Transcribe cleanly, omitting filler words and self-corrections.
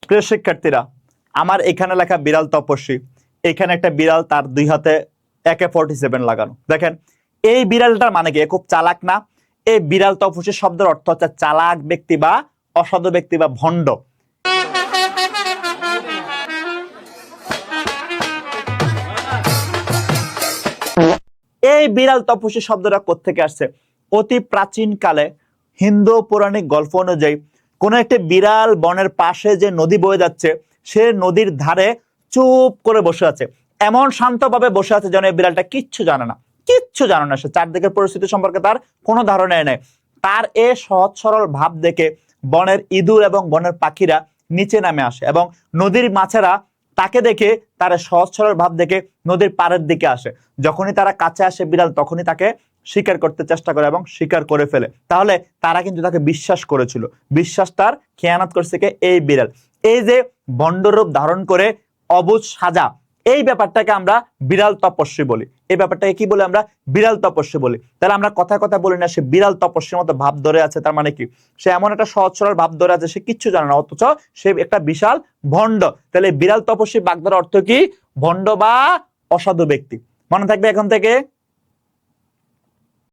প্রিয় শিক্ষার্থীরা, আমার এখানে লেখা বিড়াল তপস্বী, এখানে একটা বিড়াল, তার দুই হাতে AK-47 লাগানো। দেখেন এই বিড়ালটার মানে কি? খুব চালাক না? এই বিড়াল তপস্বী শব্দের অর্থ হচ্ছে চালাক ব্যক্তি বা অসাধু ব্যক্তি বা ভণ্ড। এই বিড়াল তপস্বী শব্দটা কোত্থেকে আসছে? অতি প্রাচীন কালে হিন্দু পৌরাণিক গল্প অনুযায়ী কোন একটি বিড়াল বনের পাশে যে নদী বয়ে যাচ্ছে, সে নদীর ধারে চুপ করে বসে আছে, এমন শান্তভাবে বসে আছে যেন এই বিড়ালটা কিচ্ছু জানে না, কিচ্ছু জানে না। সে চারদিকের পরিস্থিতি সম্পর্কে তার কোনো ধারণাই নেই। তার এ সহজ সরল ভাব দেখে বনের ইঁদুর এবং বনের পাখিরা নিচে নামে আসে এবং নদীর মাছেরা তাকে দেখে, তার সহজ সরল ভাব দেখে নদীর পাড়ের দিকে আসে। যখনই তারা কাছে আসে বিড়াল তখনই তাকে শিকার করতে চেষ্টা করে এবং শিকার করে ফেলে। তাহলে তারা কিন্তু তাকে বিশ্বাস করেছিল, বিশ্বাস তার খেয়ানত করছে কে? এই বিড়াল। এই যে ভণ্ডরূপ ধারণ করে অবুঝ সাজা, এই ব্যাপারটাকে আমরা বিড়াল তপস্বী বলি। এই ব্যাপারটাকে কি বলে? আমরা বিড়াল তপস্বী বলি। তাহলে আমরা কথায় কথা বলি না সে বিড়াল তপস্বীর মতো ভাব ধরে আছে, তার মানে কি? সে এমন একটা সহজ সরল ভাব ধরে আছে, সে কিচ্ছু জানে না, অথচ সে একটা বিশাল ভণ্ড। তাহলে বিড়াল তপস্বী বাগধারা অর্থ কি? ভণ্ড বা অসাধু ব্যক্তি। মনে থাকবে এখন থেকে।